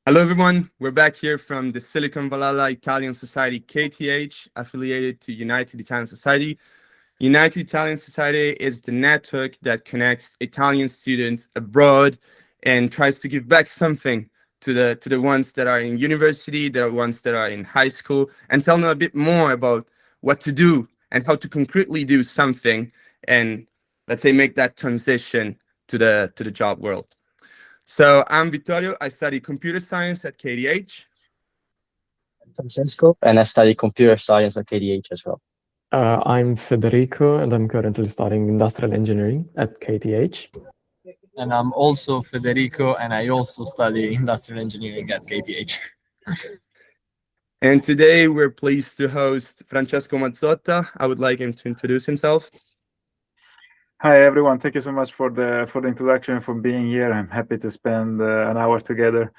Hello, everyone. We're back here from the Silicon Valhalla Italian Society KTH, affiliated to United Italian Society. United Italian Society is the network that connects Italian students abroad and tries to give back something to the ones that are in university, the ones that are in high school, and tell them a bit more about what to do and how to concretely do something and, let's say, make that transition to the job world. So I'm Vittorio. I study computer science at KTH. Francesco, and I study computer science at KTH as well. I'm Federico, and I'm currently studying industrial engineering at KTH. And I'm also Federico, and I also study industrial engineering at KTH. And today we're pleased to host Francesco Mazzotta. I would like him to introduce himself. Hi everyone, thank you so much for the introduction and for being here. I'm happy to spend an hour together.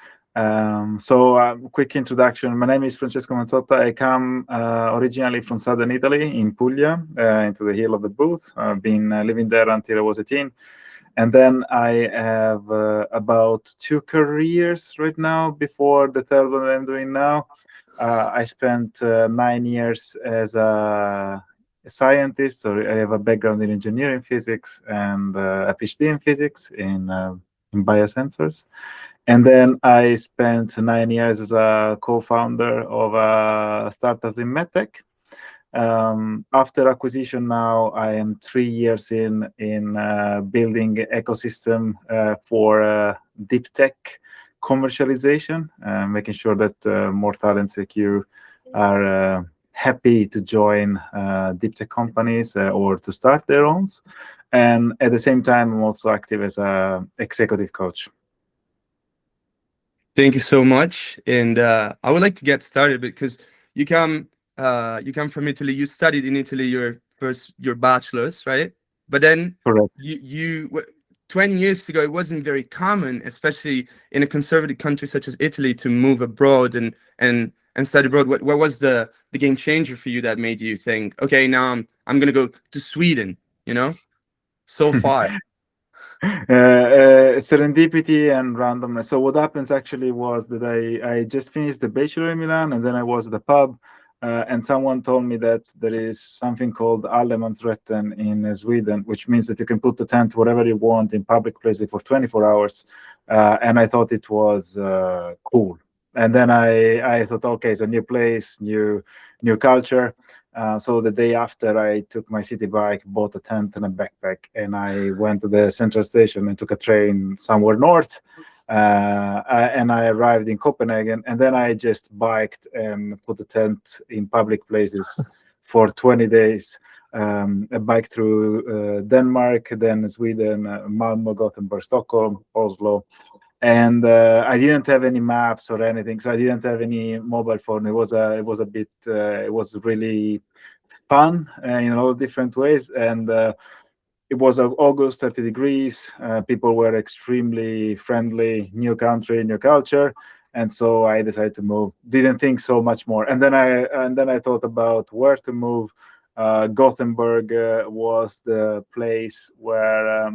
Quick introduction. My name is Francesco Mazzotta. I come originally from southern Italy, in Puglia, into the hill of the Booth. I've been living there until I was 18. And then I have about 2 careers right now before the third one I'm doing now. I spent 9 years as a scientist, so I have a background in engineering physics and a PhD in physics in biosensors. And then I spent 9 years as a co-founder of a startup in medtech. After acquisition, now I am 3 years in building ecosystem for deep tech commercialization, making sure that more talents like you are happy to join deep tech companies or to start their own. And at the same time, I'm also active as an executive coach. Thank you so much. And I would like to get started because you come from Italy. You studied in Italy your bachelor's, right? But then Correct. you 20 years ago, it wasn't very common, especially in a conservative country such as Italy, to move abroad and study abroad. What was the game changer for you that made you think, okay, now I'm gonna go to Sweden, so far? Serendipity and randomness. So what happens actually was that I just finished the bachelor in Milan, and then I was at the pub, and someone told me that there is something called allemansrätten in Sweden, which means that you can put the tent wherever you want in public places for 24 hours. And I thought it was cool. And then I thought, okay, it's a new place, new culture. So the day after, I took my city bike, bought a tent and a backpack, and I went to the central station and took a train somewhere north. And I arrived in Copenhagen, and then I just biked and put the tent in public places for 20 days. I biked through Denmark, then Sweden, Malmö, Gothenburg, Stockholm, Oslo. And I didn't have any maps or anything, so I didn't have any mobile phone. It was really fun in a lot of different ways. And it was August, 30 degrees. People were extremely friendly. New country, new culture, and so I decided to move. Didn't think so much more. And then I thought about where to move. Gothenburg was the place where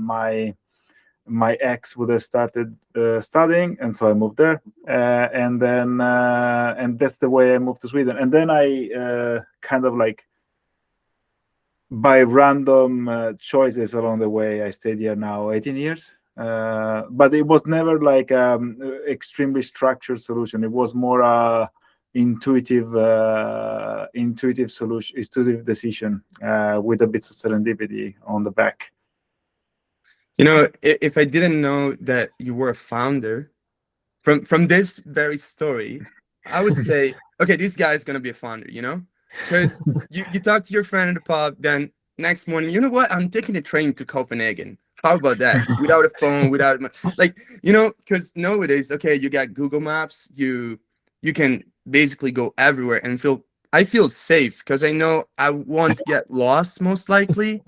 my ex would have started studying, and so I moved there, and that's the way I moved to Sweden. And then I kind of like by random choices along the way, I stayed here now 18 years. But it was never like extremely structured solution. It was more intuitive solution, intuitive decision with a bit of serendipity on the back. If I didn't know that you were a founder, from this very story, I would say, okay, this guy is going to be a founder, because you talk to your friend in the pub, then next morning, you know what? I'm taking a train to Copenhagen. How about that? Without a phone, because nowadays, okay, you got Google Maps, you can basically go everywhere and I feel safe because I know I won't get lost most likely.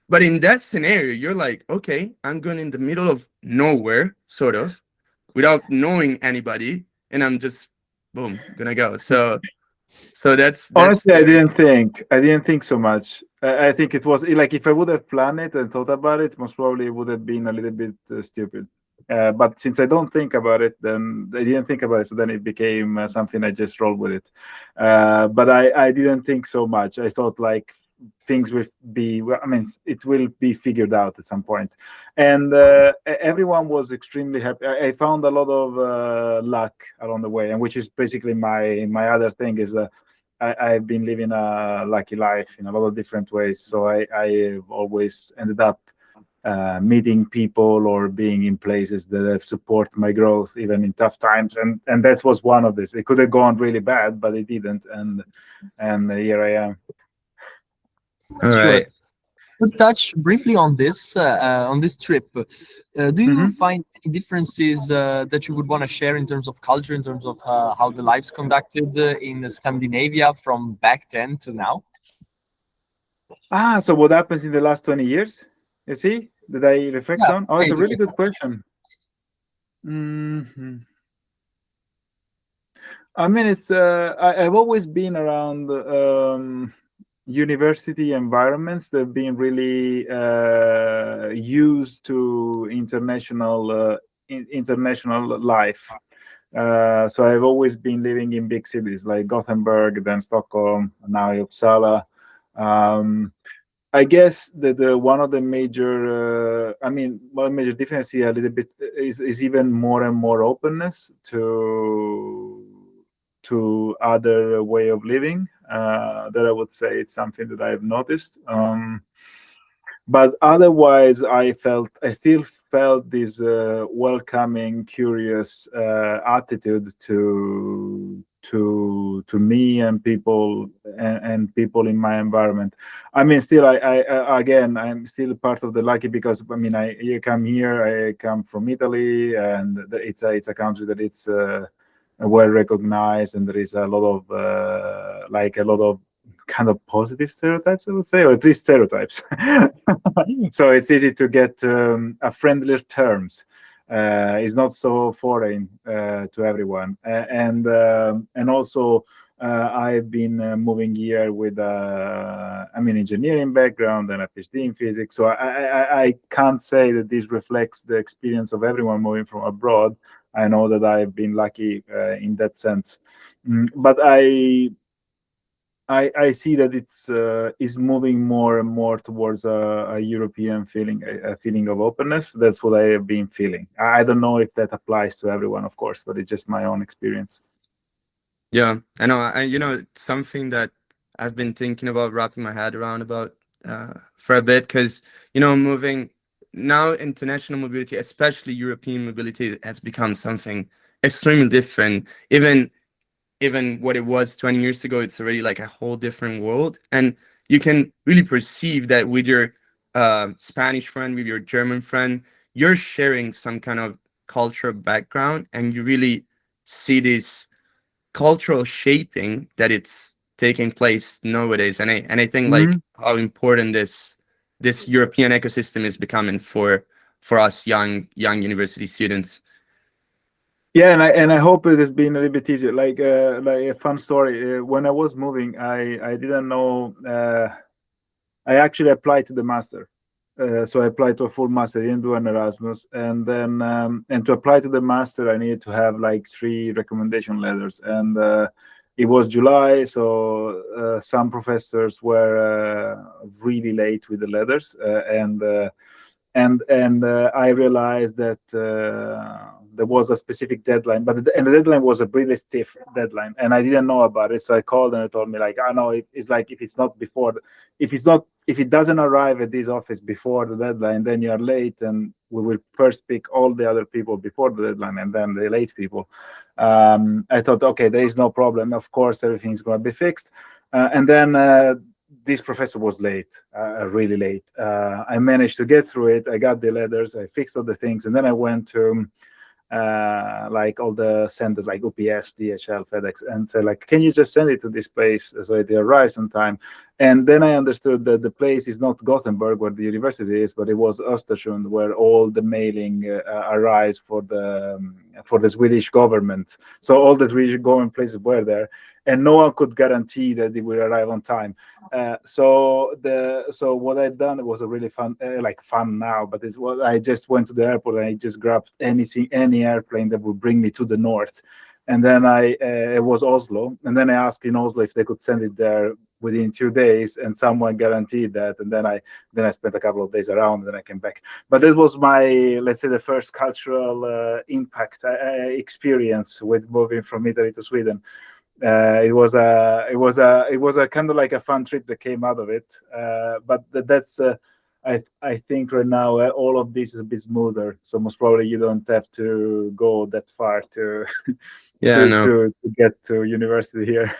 But in that scenario, you're like, okay, I'm going in the middle of nowhere, sort of, without knowing anybody, and I'm just, boom, gonna go. So that's honestly, I didn't think so much. I think it was like if I would have planned it and thought about it, most probably it would have been a little bit stupid. But since I don't think about it, then I didn't think about it. So then it became something I just rolled with it. But I didn't think so much. I thought like things will be, I mean, it will be figured out at some point. And everyone was extremely happy. I found a lot of luck along the way, and which is basically my other thing is I've been living a lucky life in a lot of different ways. So I've always ended up meeting people or being in places that have support my growth even in tough times, and that was one of this. It could have gone really bad, but it didn't, and here I am. All right. We'll touch briefly on this trip. Do you Mhm. find any differences that you would want to share in terms of culture, in terms of how the life's conducted in Scandinavia from back then to now? So what happens in the last 20 years? You see, did I reflect Yeah, on? Oh, it's a really basically. good question. Mhm. I mean, it's I've always been around university environments that have been really used to international life. So I've always been living in big cities like Gothenburg, then Stockholm, now Uppsala. I guess that one of the major, one of the major difference here a little bit is even more and more openness to other way of living. That I would say it's something that I've noticed. But otherwise, I still felt this welcoming, curious attitude to me and people and people in my environment. I mean, still, again, I'm still part of the lucky because I mean, I come here. I come from Italy, and it's a country that it's well recognized, and there is a lot of kind of positive stereotypes, I would say, or at least stereotypes. So it's easy to get a friendlier terms. It's not so foreign to everyone, and also I've been moving here with engineering background and a PhD in physics. So I can't say that this reflects the experience of everyone moving from abroad. I know that I've been lucky in that sense, but I see that it's is moving more and more towards a European feeling, a feeling of openness. That's what I have been feeling. I don't know if that applies to everyone, of course, but it's just my own experience. Yeah, I know. It's something that I've been thinking about, wrapping my head around about for a bit, because moving now, international mobility, especially European mobility, has become something extremely different. Even what it was 20 years ago, it's already like a whole different world. And you can really perceive that with your Spanish friend, with your German friend, you're sharing some kind of cultural background, and you really see this cultural shaping that it's taking place nowadays. And I think like how important this European ecosystem is becoming for us young university students. Yeah, and I hope it has been a little bit easier. Like a fun story. When I was moving, I didn't know. I actually applied to the master. So I applied to a full master. I didn't do an Erasmus, and then and to apply to the master, I needed to have like 3 recommendation letters, and it was July, so some professors were really late with the letters, and I realized that there was a specific deadline, but the deadline was a really stiff deadline, and I didn't know about it. So I called, and they told me like, "I know it's like if it doesn't arrive at this office before the deadline, then you are late, and we will first pick all the other people before the deadline, and then the late people." I thought, okay, there is no problem. Of course, everything's going to be fixed, and then. This professor was late, really late. I managed to get through it. I got the letters, I fixed all the things, and then I went to like all the centers like UPS, DHL, FedEx, and said like, can you just send it to this place so it arrives on time? And then I understood that the place is not Gothenburg where the university is, but it was Östersund where all the mailing arrives for the the Swedish government. So all the Swedish government places were there, and no one could guarantee that they would arrive on time. So what I'd done was a really fun, fun now, but it's what I just went to the airport and I just grabbed any airplane that would bring me to the north. And then it was Oslo, and then I asked in Oslo if they could send it there within 2 days, and someone guaranteed that. And then I spent a couple of days around, and then I came back. But this was my, let's say, the first cultural impact experience with moving from Italy to Sweden. It was a kind of like a fun trip that came out of it. But that's I think right now all of this is a bit smoother. So most probably you don't have to go that far to to get to university here.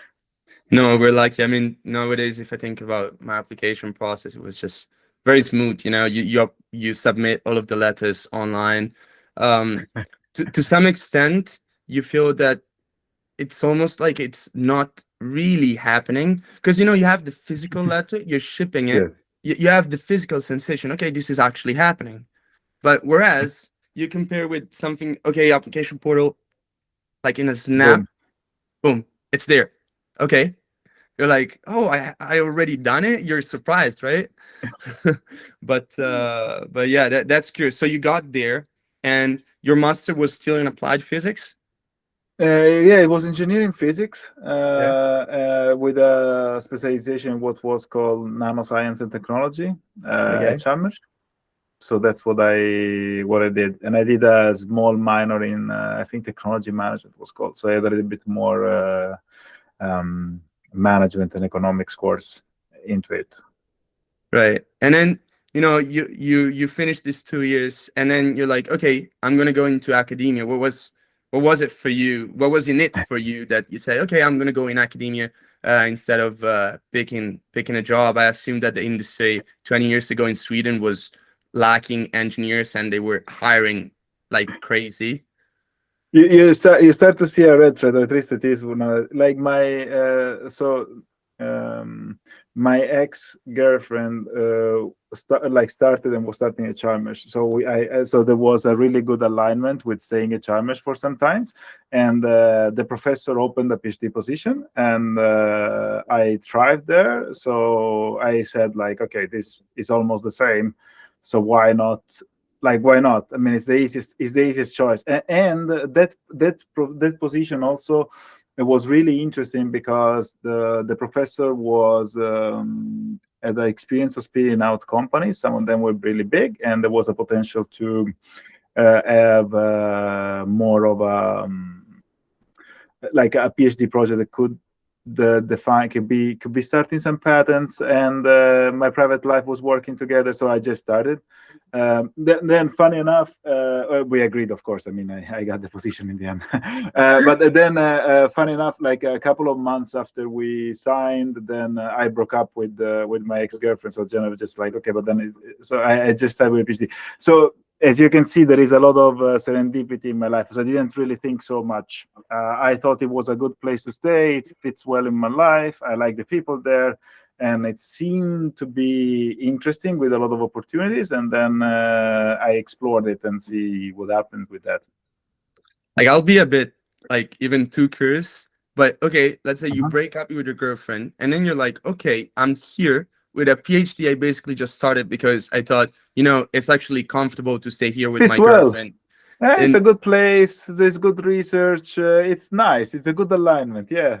No, we're lucky. I mean, nowadays, if I think about my application process, it was just very smooth. You know, you submit all of the letters online. To some extent, you feel that it's almost like it's not really happening, because you have the physical letter, you're shipping it. Yes. You have the physical sensation. Okay, this is actually happening. But whereas you compare with something, okay, application portal, like in a snap, boom, it's there. Okay. You're like, oh, I already done it. You're surprised, right? but yeah, that's curious. So you got there, and your master was still in applied physics? Yeah, it was engineering physics with a specialization in what was called nanoscience and technology at Chalmers. So that's what I did, and I did a small minor in I think technology management was called. So I had a little bit more management and economics course into it. Right. And then you finished these 2 years, and then you're like, okay, I'm gonna go into academia. What was it for you? What was in it for you that you say, okay, I'm gonna go in academia instead of picking a job? I assume that the industry 20 years ago in Sweden was lacking engineers, and they were hiring like crazy. You start to see a red thread, or at least it is like my ex-girlfriend started and was starting at Chalmers. So there was a really good alignment with staying at Chalmers for some times, and the professor opened a PhD position, and I thrived there. So I said, like, okay, this is almost the same, so why not? Why not? I mean, it's the easiest choice. And that position also, it was really interesting because the professor had the experience of spinning out companies. Some of them were really big, and there was a potential to have more of a PhD project that could could be starting some patents, and my private life was working together, so I just started. Then funny enough, we agreed, of course. I mean, I got the position in the end. But then funny enough, like a couple of months after we signed, then I broke up with my ex-girlfriend. So Jenna was just like, okay, but then I just started with PhD. So as you can see, there is a lot of serendipity in my life. So I didn't really think so much. I thought it was a good place to stay. It fits well in my life. I like the people there, and it seemed to be interesting with a lot of opportunities. And then I explored it and see what happens with that. Like, I'll be a bit like even too curious, but okay, let's say you break up with your girlfriend, and then you're like, okay, I'm here with a PhD. I basically just started because I thought, it's actually comfortable to stay here with my girlfriend. It's a good place. There's good research. It's nice. It's a good alignment. Yeah.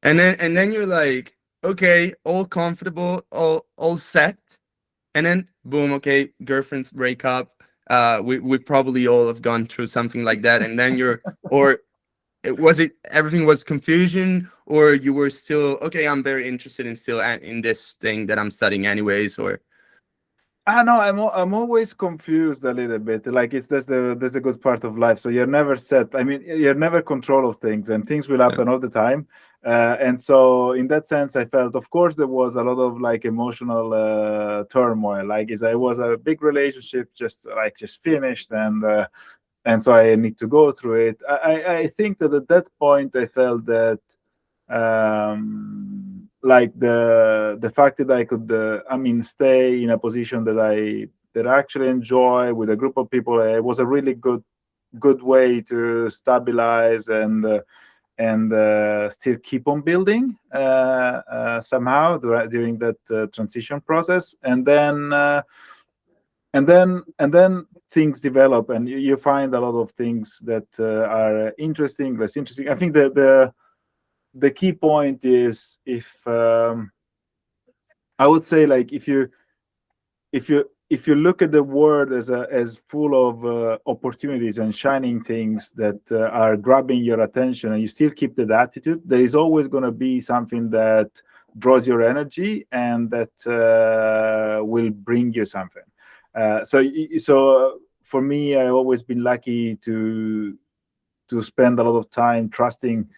And then you're like, okay, all comfortable, all set, and then boom, okay, girlfriends break up. We probably all have gone through something like that, and then everything was confusion, or you were still okay? I'm very interested in this thing that I'm studying anyways, or. No, I'm always confused a little bit. Like that's the good part of life. So you're never set. I mean, you're never control of things, and things will happen all the time. And so in that sense, I felt, of course, there was a lot of like emotional turmoil. Like, it was a big relationship, just finished, and so I need to go through it. I think that at that point, I felt that. Like the fact that I could, stay in a position that I actually enjoy with a group of people, it was a really good good way to stabilize and still keep on building somehow during that transition process, and then things develop, and you find a lot of things that are interesting, less interesting. I think the key point is, if I would say, like, if you look at the world as full of opportunities and shining things that are grabbing your attention, and you still keep that attitude, there is always going to be something that draws your energy and that will bring you something. So for me, I've always been lucky to spend a lot of time trusting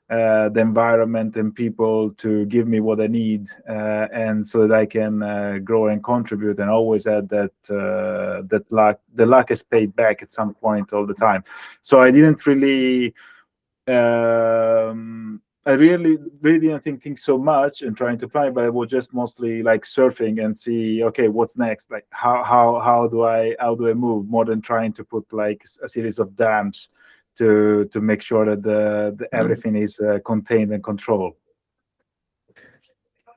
the environment and people to give me what I need, and so that I can grow and contribute, and always add that the luck is paid back at some point all the time. So I didn't really I really didn't think so much and trying to plan, but I was just mostly like surfing and see, okay, what's next? Like how do I move, more than trying to put like a series of dams to make sure that the everything is contained and controlled.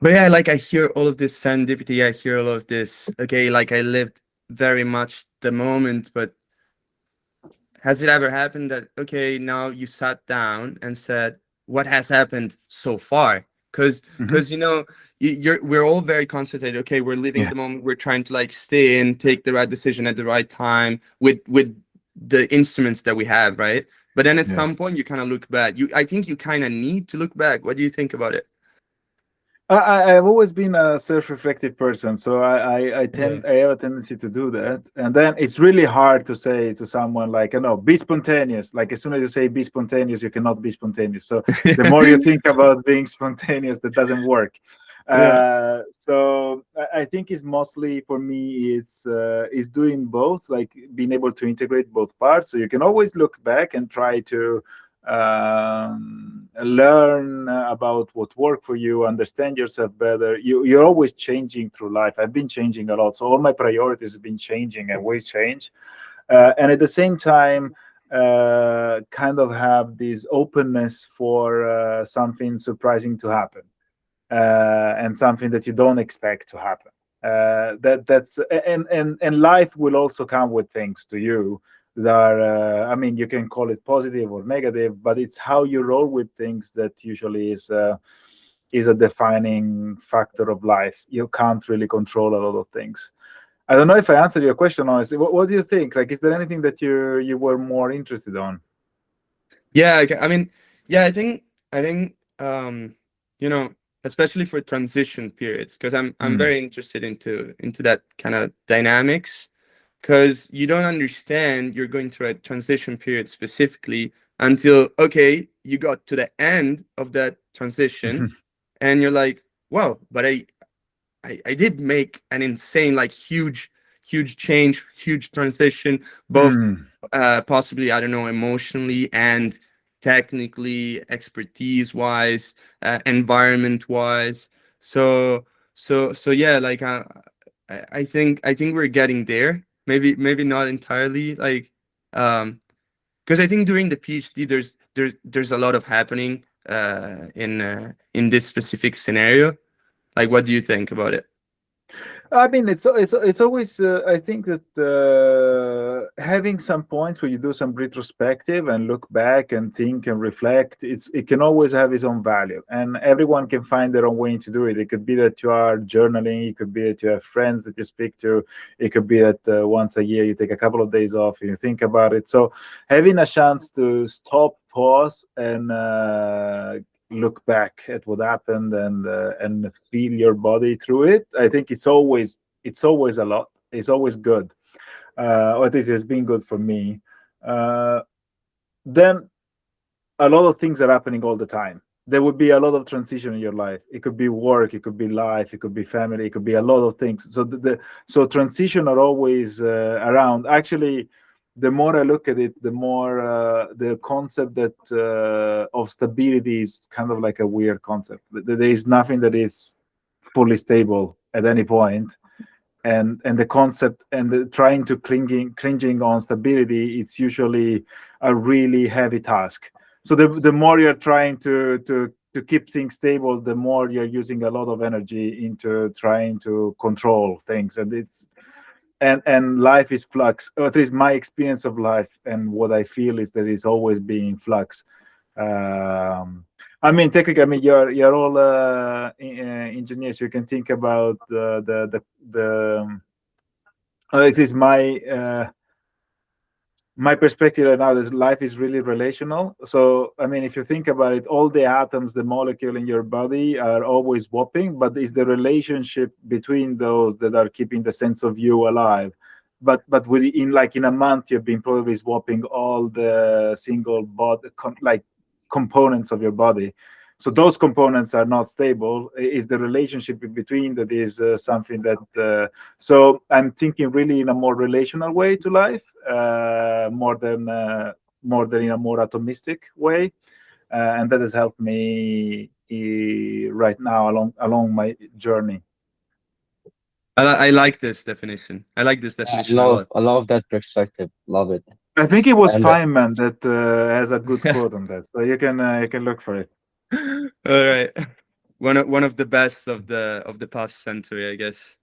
But yeah, like I hear all of this serendipity, I hear all of this, okay, like I lived very much the moment, but has it ever happened that, okay, now you sat down and said, what has happened so far? Because you know, we're all very concentrated. Okay, we're living the moment. We're trying to like stay in, take the right decision at the right time with the instruments that we have, right? But then at some point, you kind of look back. I think you kind of need to look back. What do you think about it? I've always been a self-reflective person, so I have a tendency to do that. And then it's really hard to say to someone like, no, be spontaneous. Like, as soon as you say be spontaneous, you cannot be spontaneous. So the more you think about being spontaneous, that doesn't work. So I think it's mostly, for me, it's doing both, like being able to integrate both parts. So you can always look back and try to learn about what worked for you, understand yourself better. You're always changing through life. I've been changing a lot, so all my priorities have been changing and will change, and at the same time kind of have this openness for something surprising to happen, and something that you don't expect to happen. That's and life will also come with things to you that are, I mean, you can call it positive or negative, but it's how you roll with things that usually is a defining factor of life. You can't really control a lot of things. I don't know if I answered your question honestly. What do you think? Like, is there anything that you were more interested on? Yeah, I mean, yeah, I think you know, especially for transition periods, because I'm very interested into that kind of dynamics. Because you don't understand you're going through a transition period specifically until, okay, you got to the end of that transition and you're like, wow, but I did make an insane, like huge change, huge transition, both possibly, I don't know, emotionally and technically, expertise wise, environment wise. So yeah, like I think we're getting there. Maybe not entirely, like because I think during the PhD there's a lot of happening in this specific scenario. Like, what do you think about it? I mean, it's always I think that having some points where you do some retrospective and look back and think and reflect, it can always have its own value, and everyone can find their own way to do it. It could be that you are journaling, it could be that you have friends that you speak to, it could be that once a year you take a couple of days off and you think about it. So having a chance to stop, pause, and look back at what happened and feel your body through it, I think it's always a lot. It's always good, or at least it's been good for me. Then a lot of things are happening all the time. There would be a lot of transition in your life. It could be work, it could be life, it could be family, it could be a lot of things. So so transition are always around. Actually, the more I look at it, the more the concept that of stability is kind of like a weird concept. There is nothing that is fully stable at any point. and the concept and the trying to cringing on stability, it's usually a really heavy task. So the more you're trying to keep things stable, the more you're using a lot of energy into trying to control things. And life is flux, or at least my experience of life and what I feel is that it's always being flux. I mean, technically, I mean, you're all engineers. You can think about it is my perspective right now is life is really relational. So, I mean, if you think about it, all the atoms, the molecule in your body are always swapping, but it's the relationship between those that are keeping the sense of you alive. But in a month, you've been probably swapping all the single body components of your body. So those components are not stable. Is the relationship in between that is something that. So I'm thinking really in a more relational way to life, more than in a more atomistic way, and that has helped me right now along my journey. I like this definition. I like this definition a lot. I love that perspective. Love it. I think it was And, Feynman that has a good quote on that, so you can look for it. All right, one of the best of the past century, I guess.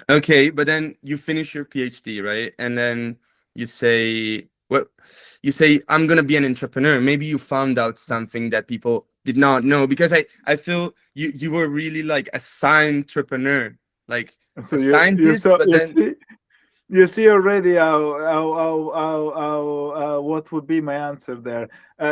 Okay, but then you finish your PhD, right? And then you say, I'm gonna be an entrepreneur. Maybe you found out something that people did not know, because I feel you were really like a science-entrepreneur, like So a scientist, but then. You see already how what would be my answer there.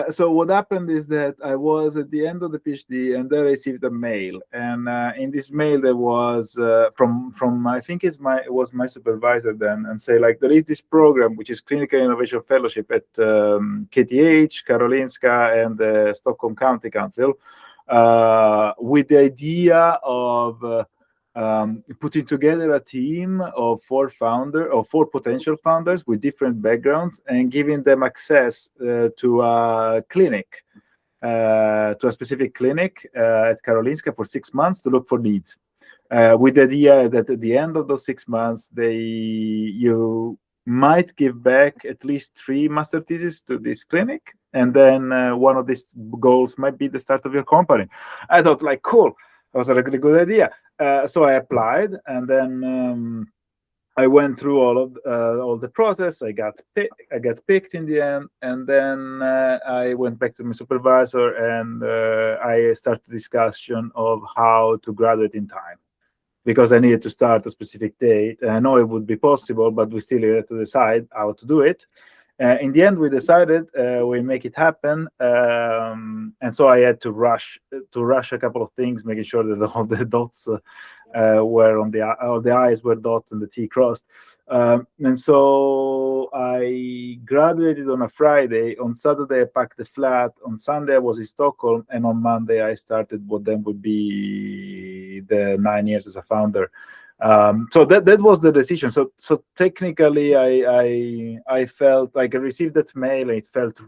So what happened is that I was at the end of the PhD, and then I received a mail, and in this mail there was from I think it was my supervisor then, and say like there is this program which is Clinical Innovation Fellowship at KTH, Karolinska, and the Stockholm County Council, with the idea of putting together a team of four potential founders with different backgrounds and giving them access to a clinic, to a specific clinic at Karolinska for 6 months to look for leads, with the idea that at the end of those 6 months, you might give back at least 3 master theses to this clinic, and then one of these goals might be the start of your company. I thought, like, cool, that was a really good idea. So I applied, and then I went through all the process. I got picked in the end, and then I went back to my supervisor, and I started the discussion of how to graduate in time, because I needed to start a specific date. And I know it would be possible, but we still had to decide how to do it. In the end, we decided we make it happen, and so I had to rush a couple of things, making sure that all the dots were on the I's were dotted and the T crossed. And so I graduated on a Friday. On Saturday, I packed the flat. On Sunday, I was in Stockholm, and on Monday, I started what then would be the 9 years as a founder. So that was the decision. So technically, I felt like I received that mail, and it felt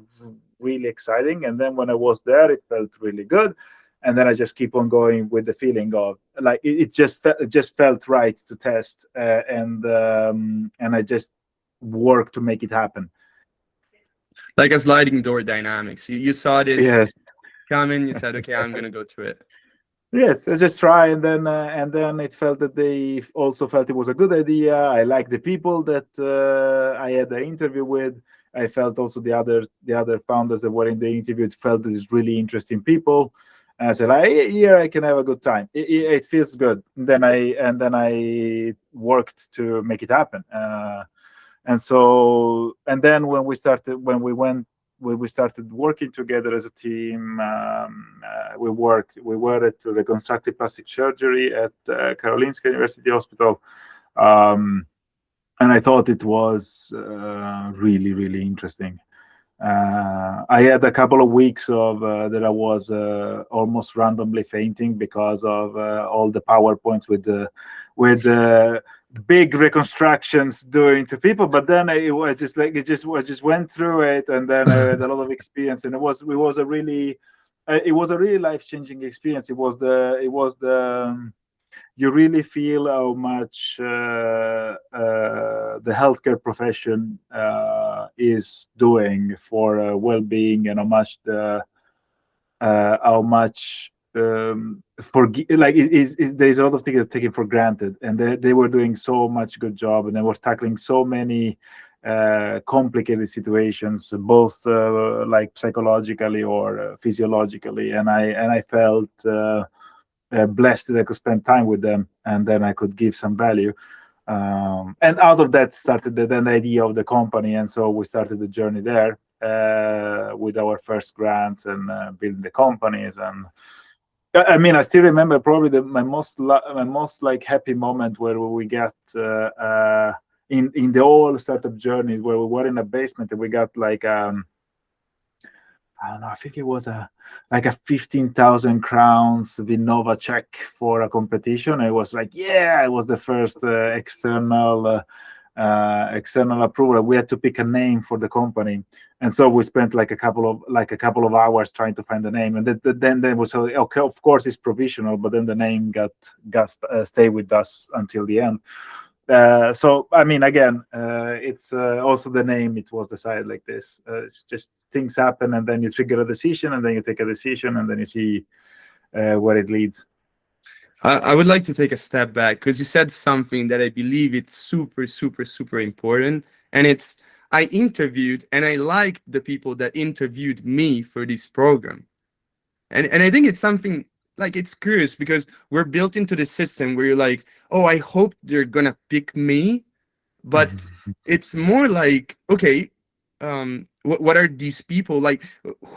really exciting. And then when I was there, it felt really good. And then I just keep on going with the feeling of like it just felt right to test, and I just worked to make it happen. Like a sliding door dynamics. You saw this coming. You said, okay, I'm gonna go through it. Yes, I just try, and then it felt that they also felt it was a good idea. I liked the people that I had the interview with. I felt also the other founders that were in the interview felt that it's really interesting people. And I said, here I can have a good time. It feels good. And then I worked to make it happen. And then when we started working together as a team, we were at reconstructive plastic surgery at Karolinska University Hospital, and I thought it was really, really interesting. I had a couple of weeks of that I was almost randomly fainting because of all the PowerPoints with big reconstructions doing to people. But then I just went through it, and then I had a lot of experience, and it was a really life-changing experience. It was the you really feel how much the healthcare profession is doing for well-being, and how much like there's a lot of things that are taken for granted, and they were doing so much good job, and they were tackling so many complicated situations, both like psychologically or physiologically, and I felt blessed that I could spend time with them, and then I could give some value. And out of that started then the idea of the company, and so we started the journey there with our first grants and building the companies. And I mean, I still remember probably my most like happy moment where we got in the whole startup journey, where we were in a basement and we got like I don't know, I think it was like a 15,000 crowns Vinnova check for a competition. It was like, yeah, it was the first external approval. We had to pick a name for the company, and so we spent like a couple of hours trying to find the name. And then there was okay, of course it's provisional, but then the name got stay with us until the end. So I mean, again, it's also the name. It was decided like this. It's just things happen, and then you trigger a decision, and then you take a decision, and then you see where it leads. I would like to take a step back, because you said something that I believe it's super, super, super important. And it's, I interviewed, and I liked the people that interviewed me for this program. And I think it's something like, it's curious, because we're built into the system where you're like, oh, I hope they're gonna pick me. But it's more like, okay, what are these people like?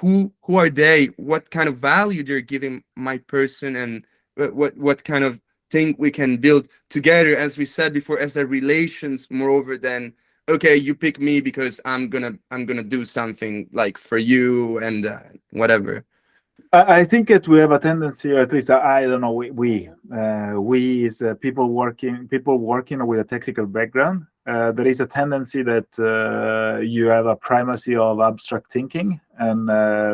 Who are they? What kind of value they're giving my person, and what kind of thing we can build together, as we said before, as a relations, moreover than, okay, you pick me because I'm gonna do something like for you and whatever. I think that we have a tendency, or at least I don't know, we as people working with a technical background, there is a tendency that you have a primacy of abstract thinking and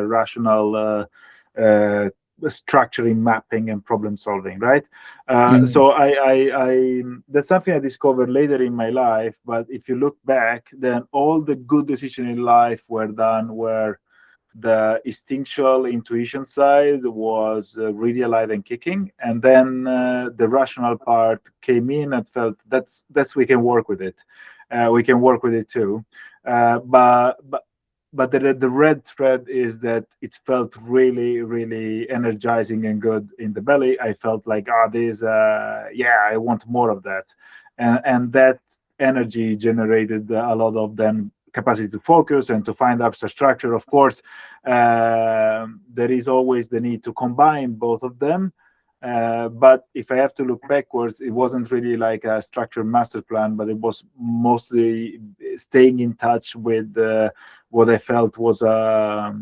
rational structuring, mapping, and problem solving, right? So I that's something I discovered later in my life. But if you look back, then all the good decisions in life were done where the instinctual intuition side was really alive and kicking, and then the rational part came in and felt that's we can work with it. We can work with it too. But the red thread is that it felt really, really energizing and good in the belly. I felt like, I want more of that, and that energy generated a lot of then capacity to focus and to find abstract structure. Of course, there is always the need to combine both of them. But if I have to look backwards, it wasn't really like a structured master plan, but it was mostly staying in touch with what I felt was a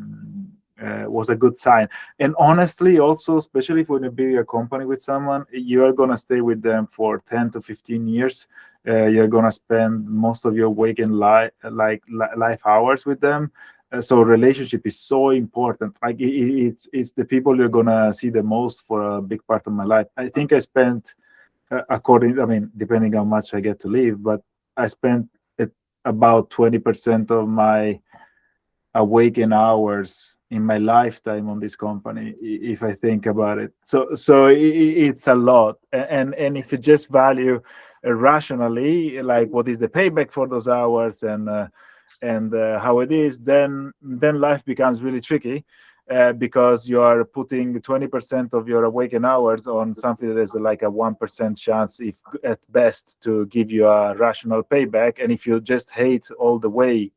good sign. And honestly, also, especially if you're in a bigger company with someone, you are going to stay with them for 10 to 15 years. You're going to spend most of your waking life hours with them. So relationship is so important. Like it's the people you're going to see the most for a big part of my life. I think I spent, depending how much I get to live, but I spent about 20% of my awakened hours in my lifetime on this company, if I think about it. So it's a lot. And if you just value rationally, like what is the payback for those hours and how it is, then life becomes really tricky, because you are putting 20% of your awakened hours on something that is like a 1% chance, if at best, to give you a rational payback. And if you just hate all the way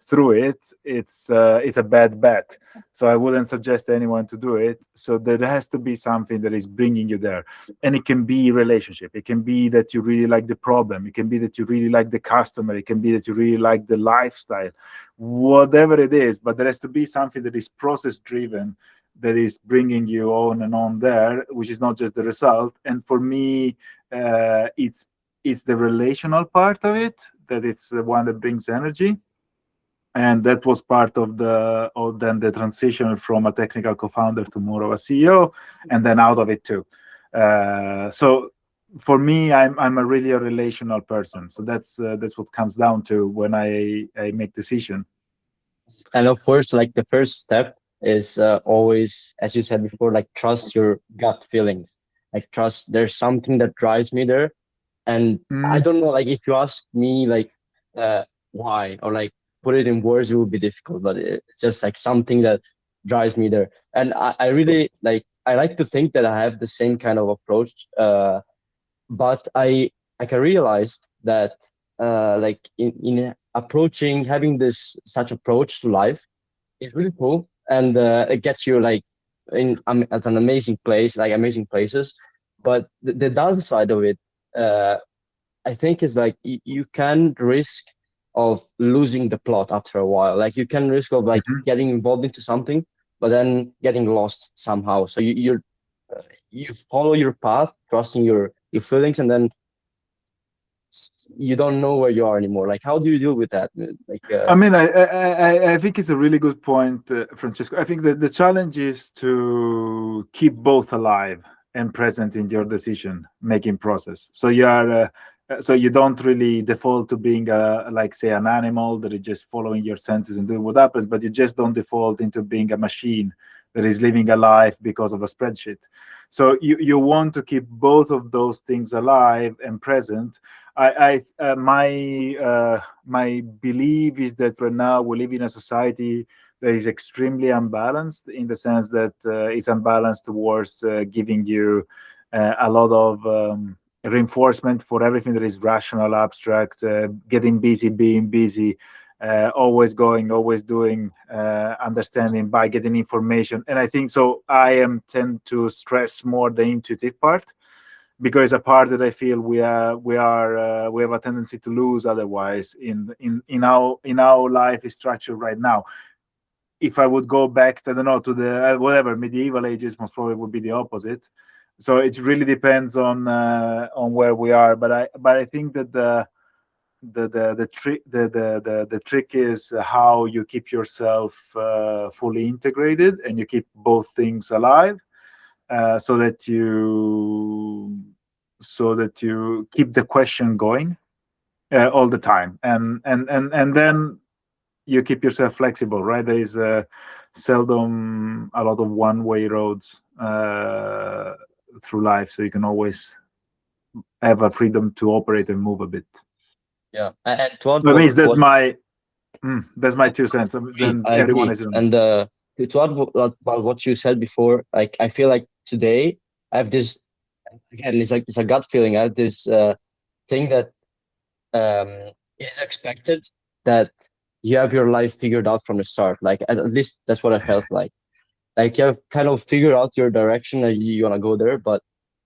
through it, it's a bad bet. So I wouldn't suggest anyone to do it. So there has to be something that is bringing you there, and it can be relationship. It can be that you really like the problem. It can be that you really like the customer. It can be that you really like the lifestyle, whatever it is. But there has to be something that is process driven, that is bringing you on and on there, which is not just the result. And for me, it's the relational part of it, that it's the one that brings energy. And that was part of the transition from a technical co-founder to more of a CEO, and then out of it too. So for me, I'm a really a relational person. So that's what comes down to when I make decision. And of course, like the first step is always, as you said before, like trust your gut feelings. Like trust there's something that drives me there. And I don't know, like if you ask me like why, or like put it in words, it would be difficult, but it's just like something that drives me there. And I really I like to think that I have the same kind of approach, but I can realize that like in approaching having this such approach to life is really cool, and it gets you like in at an amazing place, like amazing places. But the downside of it, I think, is like you can risk of losing the plot after a while. Like you can risk of like getting involved into something, but then getting lost somehow. So you follow your path, trusting your feelings, and then you don't know where you are anymore. Like how do you deal with that? Like I mean, I think it's a really good point, Francesco. I think that the challenge is to keep both alive and present in your decision making process. So you are so you don't really default to being like say an animal that is just following your senses and doing what happens, but you just don't default into being a machine that is living a life because of a spreadsheet. So you want to keep both of those things alive and present. My belief is that right now we live in a society that is extremely unbalanced, in the sense that it's unbalanced towards giving you a lot of reinforcement for everything that is rational, abstract, getting busy, being busy, always going, always doing, understanding by getting information. And I think so I tend to stress more the intuitive part, because a part that I feel we have a tendency to lose otherwise in our life is structured right now. If I would go back to, I don't know, to the whatever medieval ages, most probably would be the opposite. So it really depends on where we are. But I think that the trick is how you keep yourself fully integrated and you keep both things alive, so that you keep the question going all the time, and then you keep yourself flexible, right? There is seldom a lot of one-way roads through life, so you can always have a freedom to operate and move a bit. yeah, and to add But what, that's my 2 cents. Then I everyone agree. is And to add about what you said before, like I feel like today I have this, again, it's a gut feeling. I have this thing that it is expected that you have your life figured out from the start. Like at least that's what I felt like. Like you have kind of figured out your direction and you want to go there, but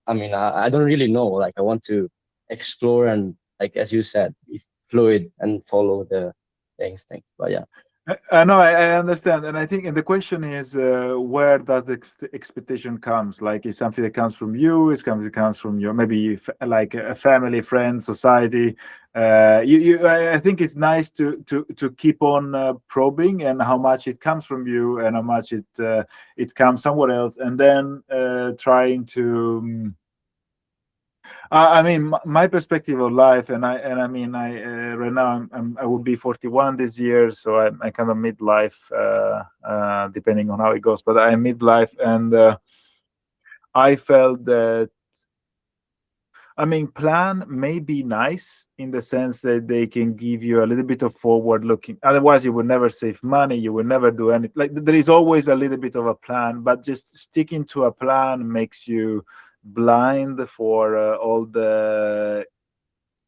I mean, I don't really know. Like I want to explore and, like as you said, be fluid and follow the instinct. But yeah. I know, I understand, and I think, and the question is, where does the expectation comes? Like, is something that comes from you? Is something that comes from your maybe like a family, friend, society? I think it's nice to keep on probing, and how much it comes from you, and how much it comes somewhere else, and then trying to. I mean, my perspective of life, and I mean, right now I will be 41 this year, so I kind of midlife, depending on how it goes. But I'm midlife, and I felt that, I mean, plan may be nice in the sense that they can give you a little bit of forward looking. Otherwise, you would never save money. You would never do anything. Like, there is always a little bit of a plan, but just sticking to a plan makes you blind for all the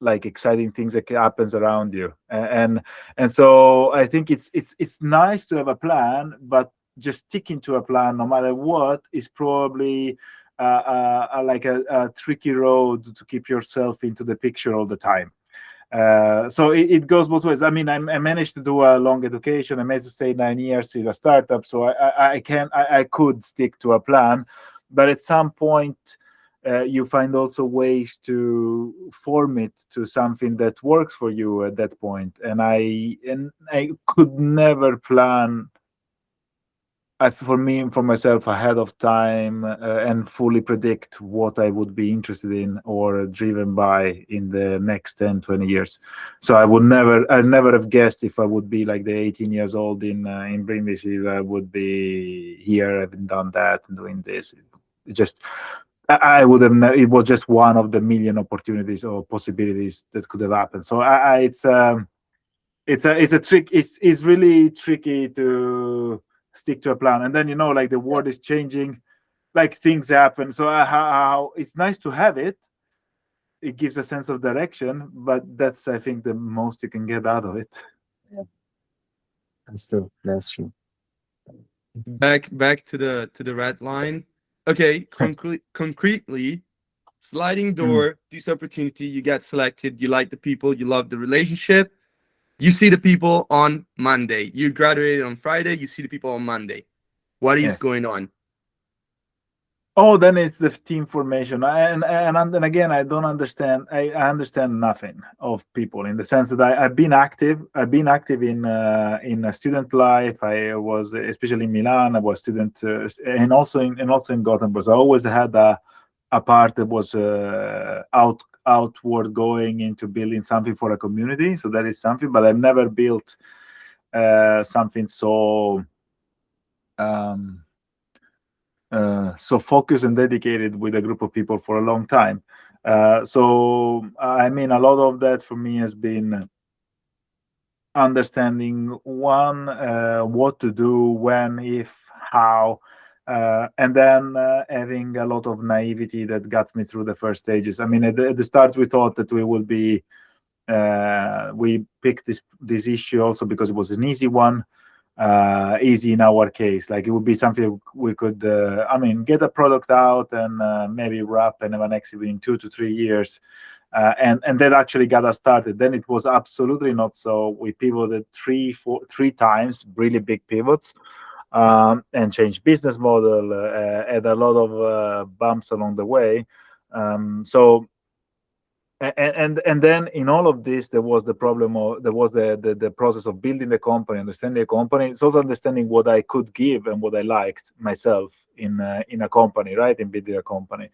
like exciting things that happens around you, and so I think it's nice to have a plan, but just sticking to a plan no matter what is probably like a tricky road to keep yourself into the picture all the time. So it goes both ways. I mean, I managed to do a long education. I managed to stay 9 years in a startup, so I could stick to a plan, but at some point you find also ways to form it to something that works for you at that point. And I could never plan for myself, ahead of time, and fully predict what I would be interested in or driven by in the next 10, 20 years. So I never have guessed if I would be like the 18 years old in Brindisi, I would be here, having done that and doing this. It just, I would have it was just one of the million opportunities or possibilities that could have happened. So it's a trick. It's really tricky to stick to a plan, and then like the world is changing, like things happen. So how it's nice to have it. It gives a sense of direction, but that's, I think, the most you can get out of it. That's true. That's true. Back to the red line. Okay, concretely, sliding door, this opportunity, you get selected, you like the people, you love the relationship. You see the people on Monday. You graduated on Friday. You see the people on Monday. What is going on? Oh, then it's the team formation, and then again, I don't understand. I understand nothing of people, in the sense that I've been active. I've been active in a student life. I was, especially in Milan, I was student, and also in Gothenburg. I always had a part that was outward going into building something for a community. So that is something, but I've never built something so so focused and dedicated with a group of people for a long time. So I mean, a lot of that for me has been understanding what to do, when, if, how, and then having a lot of naivety that got me through the first stages. I mean, at the start, we thought that we would be. We picked this issue also because it was an easy one. Easy in our case, like it would be something we could, get a product out and maybe wrap and have an exit in 2 to 3 years. And that actually got us started. Then it was absolutely not so. We pivoted three times, really big pivots. And changed business model, had a lot of bumps along the way. So, and then in all of this, there was the problem of the process of building the company, understanding the company. It's also understanding what I could give and what I liked myself in a company, right? In building a company.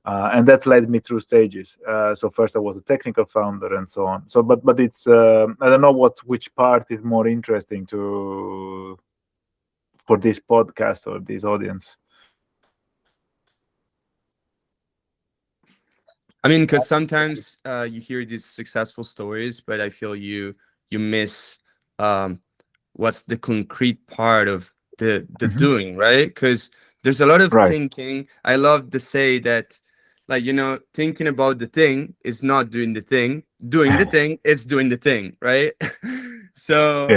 And that led me through stages. So first I was a technical founder and so on. So, but it's I don't know which part is more interesting for this podcast or this audience. I mean, because sometimes you hear these successful stories, but I feel you miss what's the concrete part of the doing, right? Because there's a lot of thinking. I love to say that, like, thinking about the thing is not doing the thing. Doing the thing is doing the thing, right? So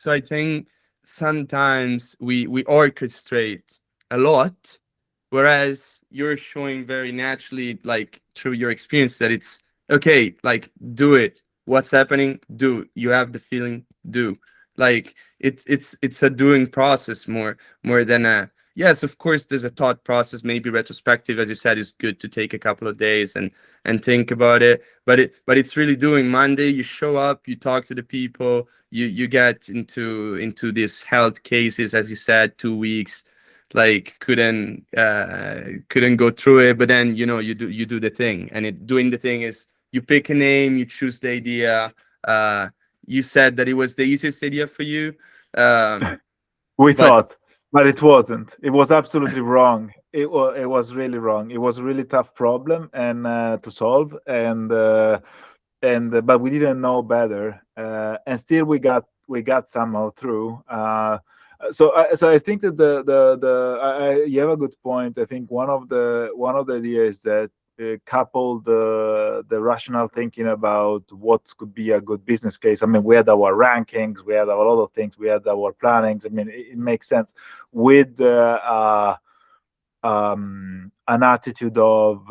I think sometimes we orchestrate a lot, whereas you're showing very naturally, like through your experience, that it's okay, like do it. What's happening? Do. You have the feeling? Do. Like it's a doing process more than a. Yes, of course, there's a thought process. Maybe retrospective, as you said, is good to take a couple of days and think about it. But it's really doing. Monday, you show up, you talk to the people, you get into these health cases, as you said, 2 weeks, like couldn't go through it. But then you do the thing, and doing the thing is you pick a name, you choose the idea. You said that it was the easiest idea for you. We thought. But it wasn't. It was absolutely wrong. It was really wrong. It was a really tough problem and to solve, and but we didn't know better, and still we got somehow through. So I think that you have a good point. I think one of the ideas that coupled the rational thinking about what could be a good business case. I mean, we had our rankings, we had a lot of things, we had our plannings. I mean, it makes sense with an attitude of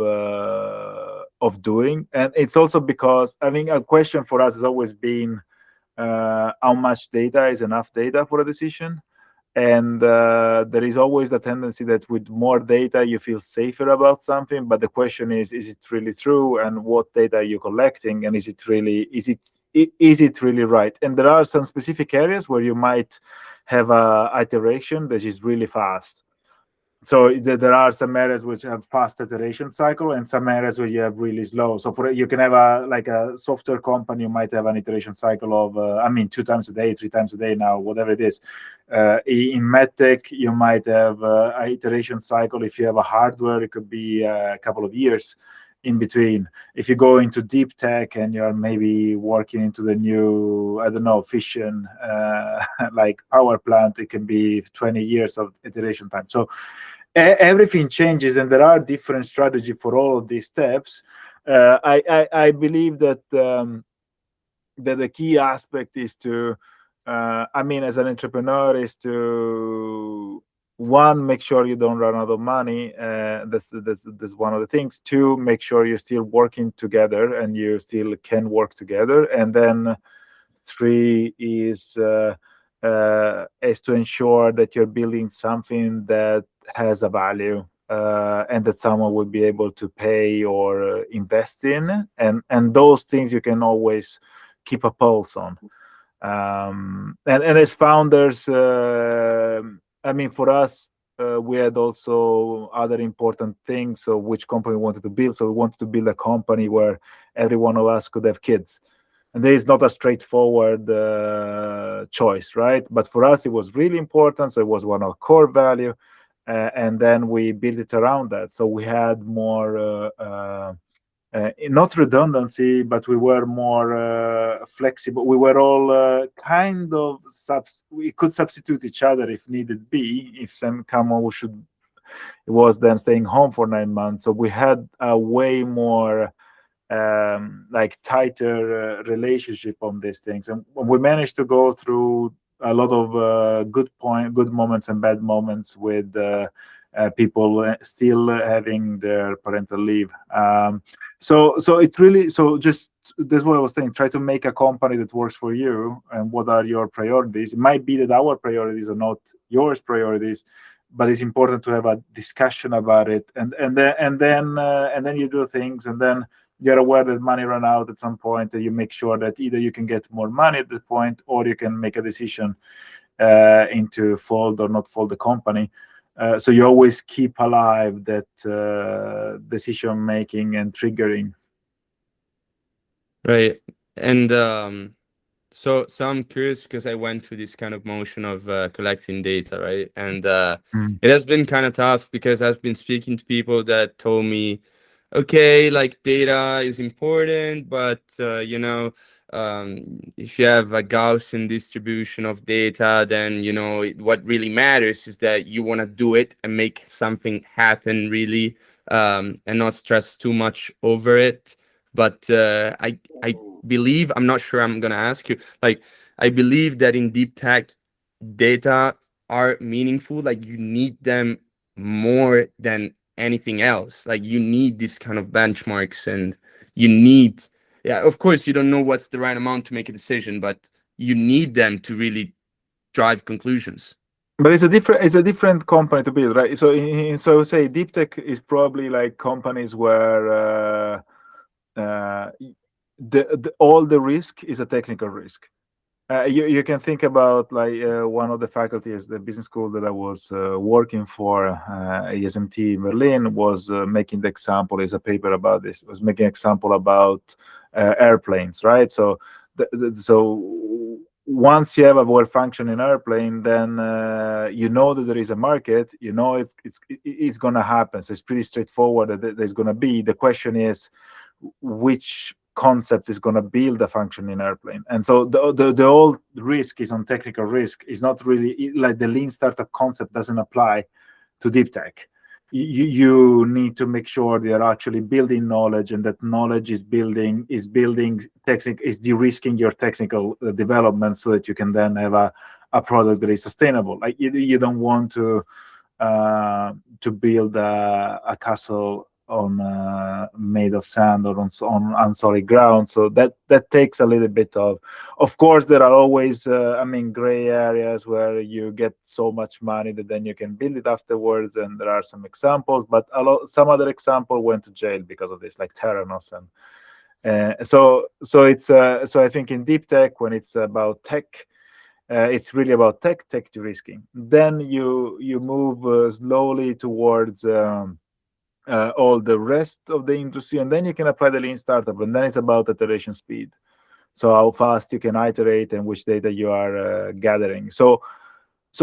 doing. And it's also because I think a question for us has always been how much data is enough data for a decision. And there is always a tendency that with more data, you feel safer about something. But the question is it really true? And what data are you collecting? And is it really right? And there are some specific areas where you might have a iteration that is really fast. So there are some areas which have fast iteration cycle, and some areas where you have really slow. So you can have a software company, you might have an iteration cycle of 2 times a day, 3 times a day now, whatever it is. In medtech, you might have an iteration cycle. If you have a hardware, it could be a couple of years in between. If you go into deep tech and you're maybe working into the new, I don't know, fission, like power plant, it can be 20 years of iteration time. So everything changes, and there are different strategies for all of these steps. I believe that that the key aspect is to, as an entrepreneur, is to, one, make sure you don't run out of money. That's one of the things. Two, make sure you're still working together and you still can work together. And then three is to ensure that you're building something that has a value and that someone would be able to pay or invest in. And those things you can always keep a pulse on. And as founders, for us, we had also other important things. So which company we wanted to build. So we wanted to build a company where every one of us could have kids. And there is not a straightforward choice, right? But for us, it was really important. So it was one of our core value. And then we built it around that. So we had more, not redundancy, but we were more flexible. We were all kind of, we could substitute each other if needed be, if someone was then staying home for 9 months. So we had a way more tighter relationship on these things. And we managed to go through a lot of good moments and bad moments with people still having their parental leave. So it really, just that's what I was saying. Try to make a company that works for you, and what are your priorities. It might be that our priorities are not yours priorities, but it's important to have a discussion about it, and then you do things, and then you're aware that money run out at some point, and you make sure that either you can get more money at that point, or you can make a decision into fold or not fold the company. So you always keep alive that decision making and triggering. Right. And so I'm curious, because I went through this kind of motion of collecting data, right? And it has been kind of tough, because I've been speaking to people that told me, okay, like data is important, but if you have a Gaussian distribution of data, then what really matters is that you want to do it and make something happen, really, and not stress too much over it. But I believe, I'm not sure, I'm gonna ask you, like, I believe that in deep tech, data are meaningful. Like, you need them more than anything else. Like, you need this kind of benchmarks, and you need, of course, you don't know what's the right amount to make a decision, but you need them to really drive conclusions. But it's a different company to build, right? So I would say deep tech is probably like companies where all the risk is a technical risk. You can think about one of the faculties, the business school that I was working for, ESMT in Berlin, was making the example, is a paper about this, was making example about airplanes, right? So so once you have a well-functioning airplane, then you know that there is a market, it's going to happen. So it's pretty straightforward that there's going to be. The question is, which concept is going to build a functioning airplane? And so the whole risk is on technical risk. It's not really like the lean startup concept doesn't apply to deep tech. You need to make sure they are actually building knowledge, and that knowledge is building is de-risking your technical development, so that you can then have a product that is sustainable. Like you don't want to build a castle on made of sand or on solid ground. So that takes a little bit of course there are always gray areas where you get so much money that then you can build it afterwards, and there are some examples, but some other example went to jail because of this, like Theranos. And so it's so I think in deep tech, when it's about tech, It's really about tech de-risking. Then you move slowly towards all the rest of the industry, and then you can apply the lean startup, and then it's about iteration speed. So how fast you can iterate and which data you are gathering. So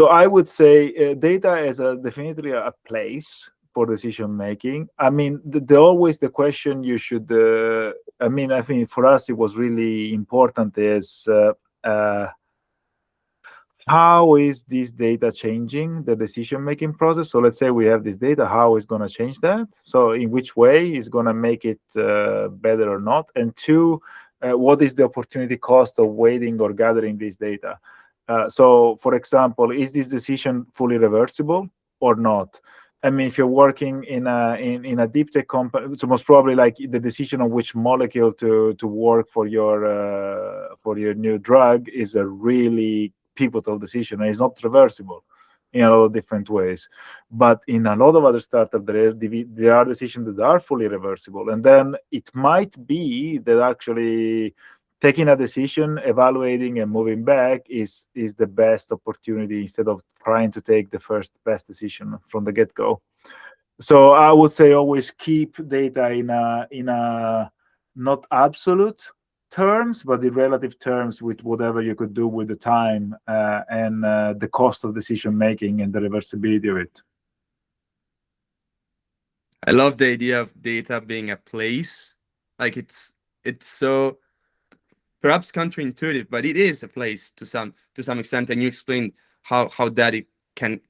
I would say data is definitely a place for decision making. I mean, always the question you should. I mean, I think for us it was really important is how is this data changing the decision making process. So let's say we have this data, how is going to change that? So in which way is going to make it better or not? And two, what is the opportunity cost of waiting or gathering this data? So, for example, is this decision fully reversible or not? I mean, if you're working in a deep tech company, so most probably like the decision on which molecule to work for your new drug is a really pivotal decision, and it's not reversible in a lot of different ways. But in a lot of other startups, there are decisions that are fully reversible, and then it might be that actually taking a decision, evaluating, and moving back is the best opportunity instead of trying to take the first best decision from the get-go. So I would say always keep data in a not absolute terms, but in relative terms with whatever you could do with the time and the cost of decision making and the reversibility of it. I love the idea of data being a place. Like it's so perhaps counterintuitive, but it is a place to some extent. And you explained how that it can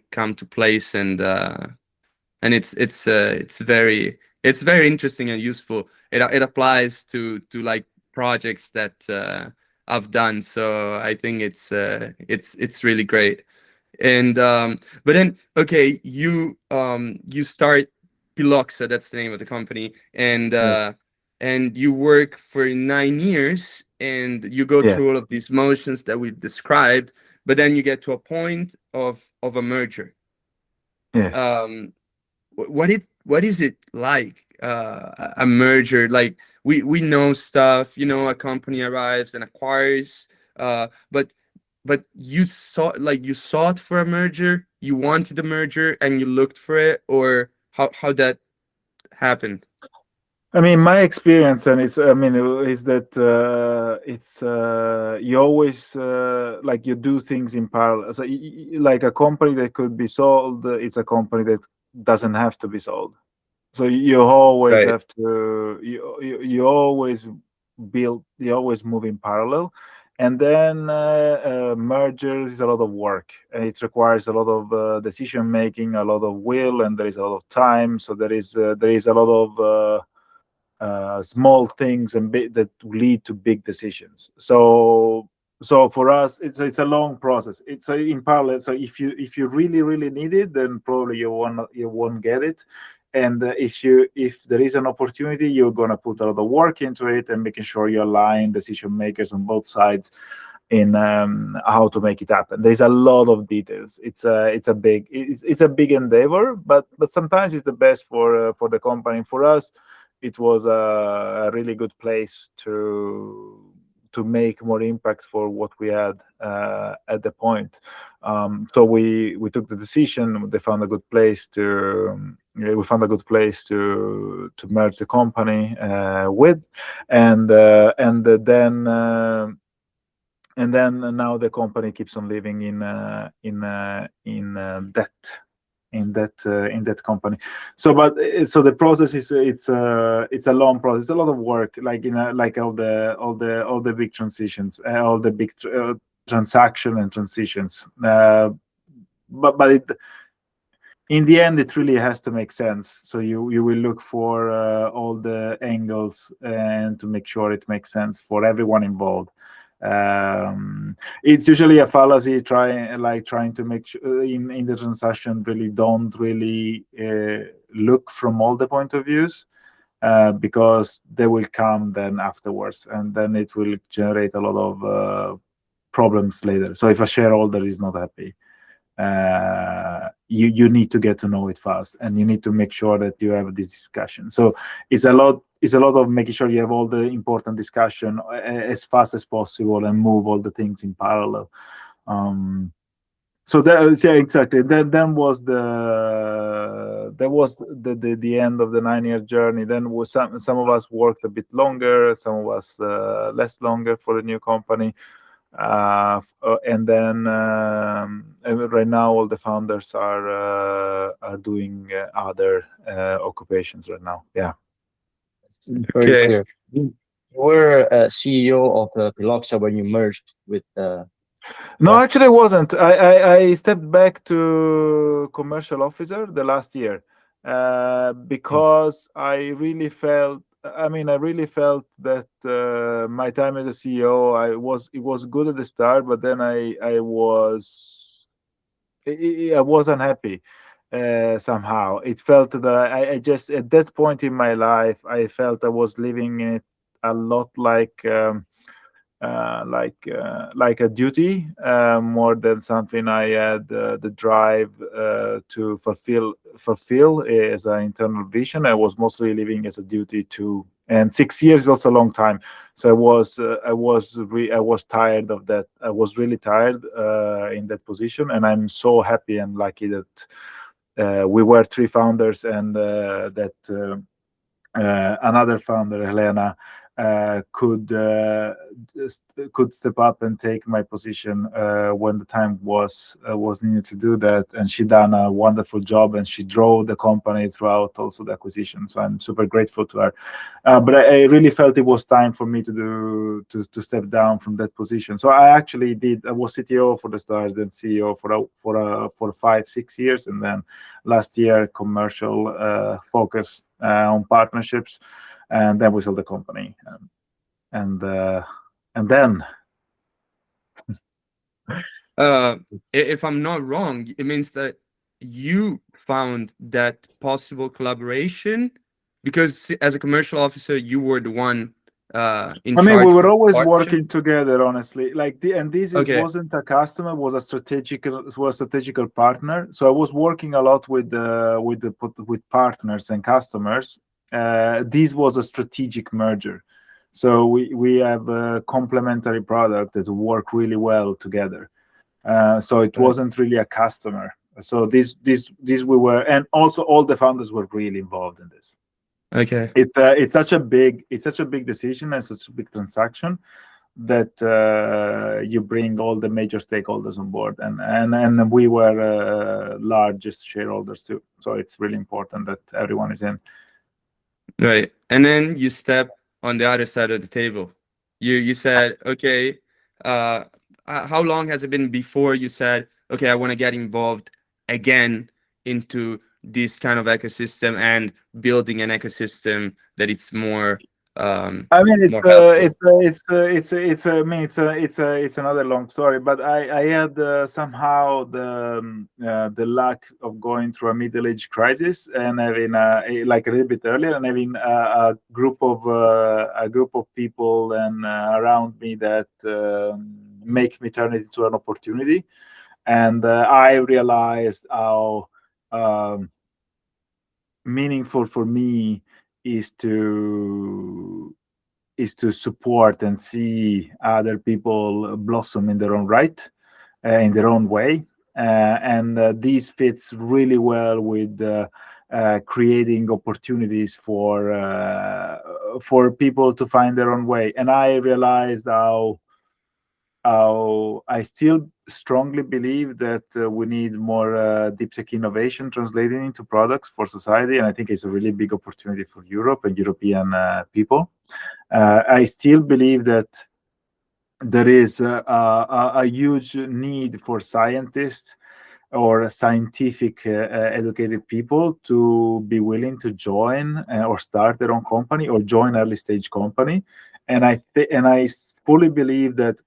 come to place, and it's very interesting and useful. It applies to like projects that I've done. So I think it's really great. And but then okay, you start Piloxa, that's the name of the company, and you work for 9 years, and you go through all of these motions that we've described, but then you get to a point of a merger. What is it like, a merger? Like we know stuff, a company arrives and acquires, but you sought for a merger, you wanted a merger, and you looked for it, or how that happened? I mean, my experience, and is that you always like you do things in parallel. So like a company that could be sold, it's a company that doesn't have to be sold. So you always have to you always build, you always move in parallel. And then mergers is a lot of work, and it requires a lot of decision making, a lot of will, and there is a lot of time. So there is a lot of small things and that lead to big decisions. So for us, it's a long process. It's in parallel. So if you really need it, then probably you won't get it. And if there is an opportunity, you're gonna put a lot of work into it and making sure you align decision makers on both sides in how to make it happen. There's a lot of details. It's a big endeavor, but sometimes it's the best for the company. For us, it was a really good place to make more impact for what we had at the point. So we took the decision. We found a good place to merge the company with, and then now the company keeps on living in that company. So the process is it's a long process. It's a lot of work, like all the big transitions, all the big transaction and transitions. But in the end, it really has to make sense. So you will look for all the angles and to make sure it makes sense for everyone involved. It's usually a fallacy trying to make sure in the transaction don't really look from all the point of views, because they will come then afterwards, and then it will generate a lot of problems later. So if a shareholder is not happy, you need to get to know it fast, and you need to make sure that you have this discussion. So it's a lot of making sure you have all the important discussion as fast as possible and move all the things in parallel. So that, yeah, exactly. Then was the end of the 9-year journey. Then was some of us worked a bit longer, some of us less longer for the new company. And then right now all the founders are doing other occupations right now. Yeah. Very Okay. clear. You were CEO of Piloxa when you merged with. No, actually, I wasn't. I stepped back to commercial officer the last year because I really felt. I mean, I really felt that my time as a CEO, it was good at the start, but then I was unhappy somehow. It felt that I just at that point in my life, I felt I was living it a lot like a duty more than something I had the drive to fulfill as an internal vision. I was mostly living as a duty to, and 6 years is also a long time. So I was tired of that. I was really tired in that position, and I'm so happy and lucky that we were 3 founders and that another founder, Helena, could step up and take my position when the time was needed to do that, and she done a wonderful job, and she drove the company throughout also the acquisition. So I'm super grateful to her. But I really felt it was time for me to step down from that position. So I actually did. I was CTO for the start, then CEO for 5-6 years, and then last year commercial focus on partnerships. And then we sold the company, and then. If I'm not wrong, it means that you found that possible collaboration because as a commercial officer, you were the one in charge. I mean, we were always partnership? working together, honestly. This Okay. wasn't a customer; was a strategical partner. So I was working a lot with partners and customers. This was a strategic merger, so we have a complementary product that work really well together. So it wasn't really a customer. So this we were, and also all the founders were really involved in this. Okay. It's such a big decision and such a big transaction that you bring all the major stakeholders on board, and we were largest shareholders too. So it's really important that everyone is in. Right. And then you step on the other side of the table. You said, okay, how long has it been before you said, okay, I want to get involved again into this kind of ecosystem and building an ecosystem that it's more I mean, it's another long story, but I had somehow the luck of going through a middle-age crisis and having like a little bit earlier, and having a group of people and around me that make me turn it into an opportunity, and I realized how meaningful for me is to support and see other people blossom in their own right, in their own way, and this fits really well with creating opportunities for people to find their own way. And I realized how I still strongly believe that we need more deep tech innovation translating into products for society, and I think it's a really big opportunity for Europe and European people. I still believe that there is a huge need for scientists or scientific educated people to be willing to join or start their own company or join early stage company, and I fully believe that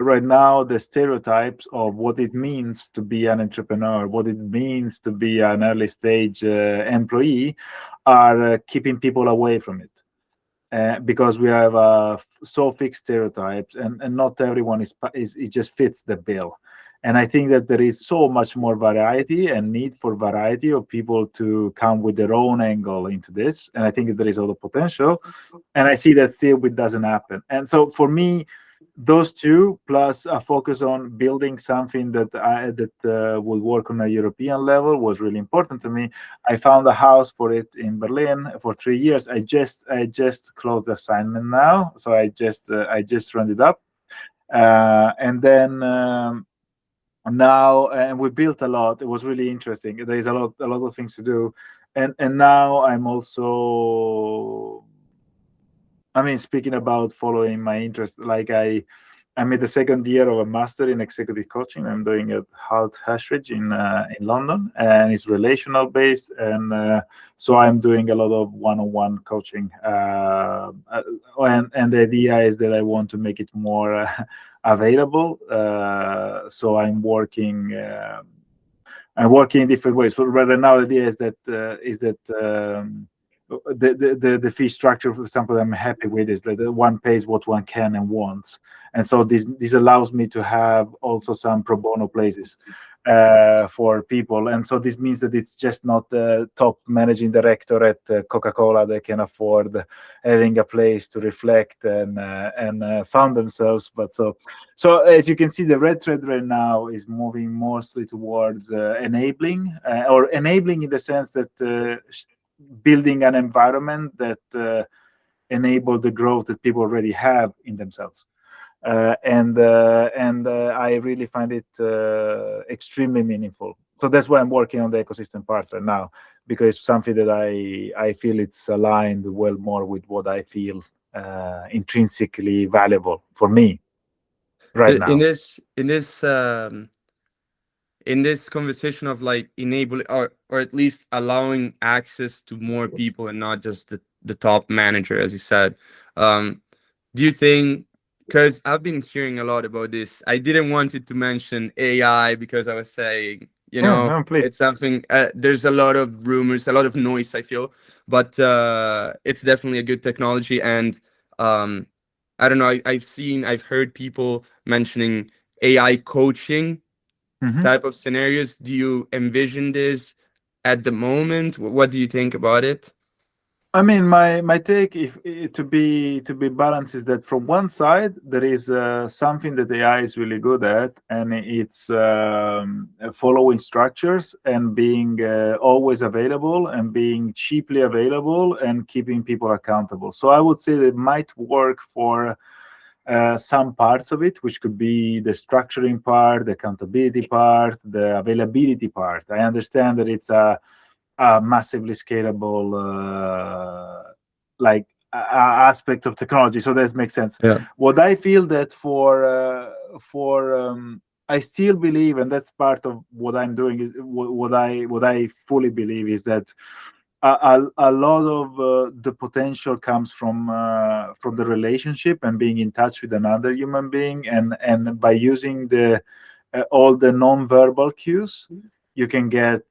right now the stereotypes of what it means to be an entrepreneur, what it means to be an early stage employee, are keeping people away from it. Because we have so fixed stereotypes, and not everyone it just fits the bill. And I think that there is so much more variety and need for variety of people to come with their own angle into this. And I think that there is a lot of potential. And I see that still it doesn't happen. And so for me, those two plus a focus on building something that will work on a European level was really important to me. I found a house for it in Berlin for 3 years. I just closed the assignment now, so I just rounded up, and then now, and we built a lot. It was really interesting. There is a lot of things to do, and now I'm also, I mean, speaking about following my interest, like I'm in the second year of a master in executive coaching. I'm doing at Halt Hashridge in London, and it's relational based, and so I'm doing a lot of one-on-one coaching. And the idea is that I want to make it more available. So I'm working in different ways. So right now, the idea is that. The fee structure, for example, I'm happy with is that one pays what one can and wants, and so this allows me to have also some pro bono places for people, and so this means that it's just not the top managing director at Coca-Cola that can afford having a place to reflect and found themselves, but so as you can see, the red thread right now is moving mostly towards enabling in the sense that building an environment that enable the growth that people already have in themselves, and I really find it extremely meaningful. So that's why I'm working on the ecosystem part right now, because it's something that I feel it's aligned well more with what I feel intrinsically valuable for me right now. In this conversation of like enabling or at least allowing access to more people and not just the top manager, as you said, do you think, because I've been hearing a lot about this, I didn't want it to mention AI because I was saying, it's something, there's a lot of rumors, a lot of noise, I feel, but it's definitely a good technology. And I don't know, I've heard people mentioning AI coaching type of scenarios. Do you envision this at the moment? What do you think about it? I mean, my take, if to be balanced, is that from one side there is something that AI is really good at, and it's following structures and being always available and being cheaply available and keeping people accountable. So I would say that it might work for some parts of it, which could be the structuring part, the accountability part, the availability part. I understand that it's a massively scalable aspect of technology, so that makes sense. Yeah. What I feel that for I still believe, and that's part of what I'm doing, is what I fully believe is that a lot of the potential comes from the relationship and being in touch with another human being, and by using the all the non-verbal cues, you can get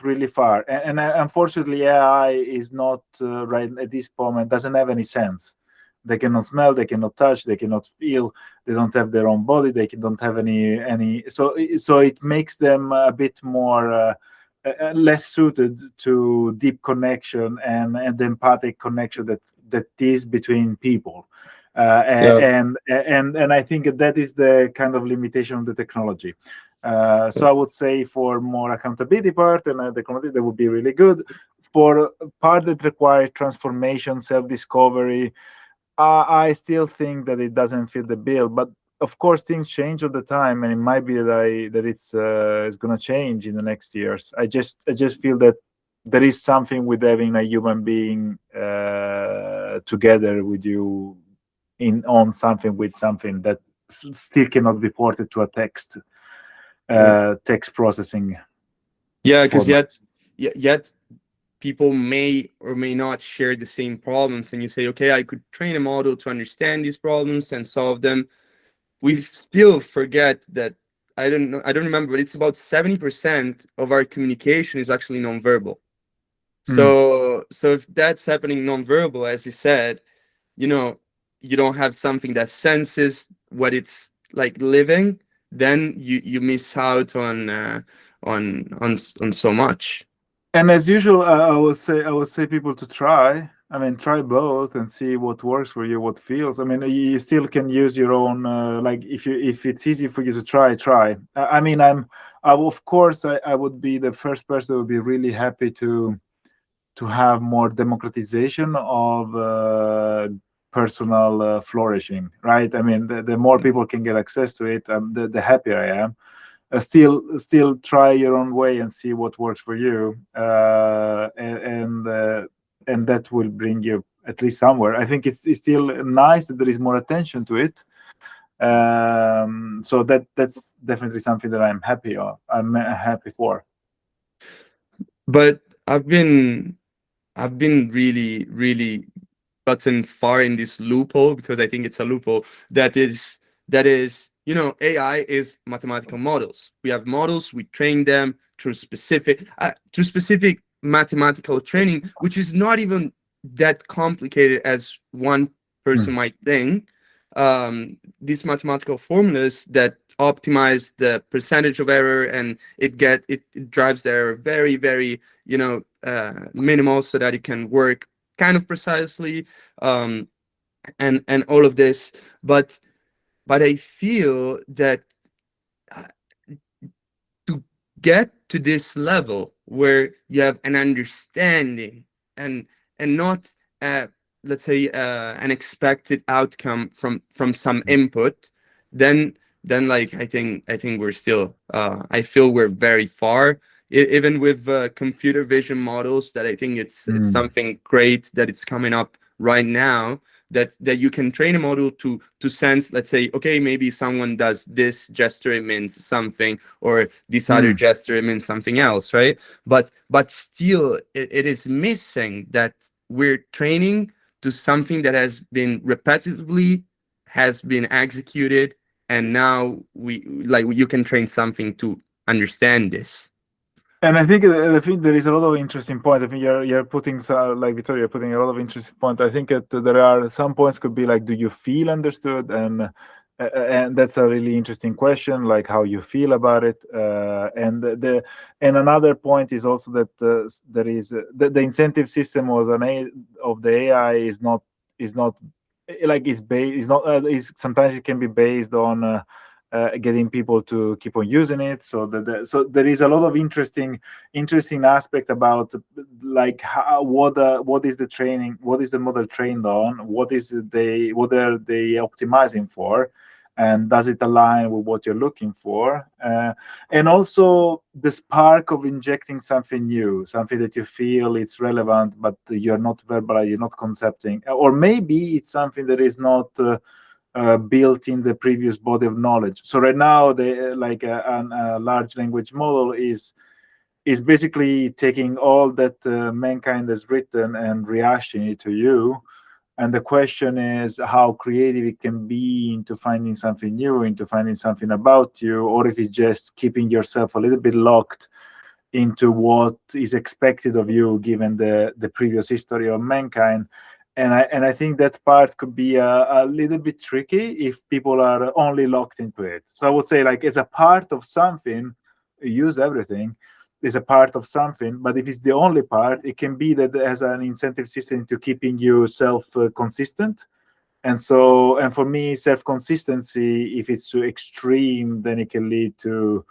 really far. And unfortunately, AI is not right at this moment, doesn't have any sense. They cannot smell, they cannot touch, they cannot feel, they don't have their own body, they don't have any. So it makes them a bit more less suited to deep connection and empathic connection that is between people. And I think that is the kind of limitation of the technology. So I would say for more accountability part and the technology, that would be really good. For part that requires transformation, self-discovery, I still think that it doesn't fit the bill. But of course, things change all the time, and it might be that it's going to change in the next years. I just feel that there is something with having a human being together with you on something with something that still cannot be ported to a text processing. Yeah, because yet people may or may not share the same problems, and you say, okay, I could train a model to understand these problems and solve them. We still forget that, I don't remember, but it's about 70% of our communication is actually nonverbal. So if that's happening nonverbal, as you said, you don't have something that senses what it's like living, then you miss out on so much. And as usual, I would say people to try. I mean, try both and see what works for you, what feels. I mean, you still can use your own. Like if it's easy for you to try. I mean, of course I would be the first person who would be really happy to have more democratization of personal flourishing, right? I mean, the more people can get access to it, the happier I am. Still try your own way and see what works for you, and that will bring you at least somewhere. I think it's still nice that there is more attention to it. So that's definitely something that I'm happy for. But I've been really gotten far in this loophole, because I think it's a loophole that is AI is mathematical models. We have models, we train them through specific mathematical training, which is not even that complicated as one person might think. These mathematical formulas that optimize the percentage of error, and it drives the error very, very minimal, so that it can work kind of precisely, and all of this. But I feel that to get to this level where you have an understanding and not let's say an expected outcome from some input, then like I think we're still I feel we're very far, even with computer vision models, that I think it's something great that it's coming up right now, that you can train a model to sense, let's say, okay, maybe someone does this gesture, it means something, or this other gesture, it means something else, right? But still it is missing that we're training to something that has been repetitively has been executed, and now you can train something to understand this. And I think there is a lot of interesting points. I think you're putting, like Vittorio, you're putting a lot of interesting points. I think that there are some points could be like, do you feel understood? And that's a really interesting question, like how you feel about it. And another point is also that there is the incentive system of the AI is not like sometimes it can be based on getting people to keep on using it. So there is a lot of interesting aspect about like what is the training, what is the model trained on, what are they optimizing for, and does it align with what you're looking for, and also the spark of injecting something new, something that you feel it's relevant, but you're not verbal, you're not concepting, or maybe it's something that is not built in the previous body of knowledge. So right now, a large language model is basically taking all that mankind has written and rehashing it to you. And the question is how creative it can be into finding something new, into finding something about you, or if it's just keeping yourself a little bit locked into what is expected of you given the previous history of mankind. And I think that part could be a little bit tricky if people are only locked into it. So I would say, like, as a part of something, use everything. Is a part of something, but if it's the only part, it can be that it has an incentive system to keeping you self-consistent. And for me, self-consistency, if it's too extreme, then it can lead to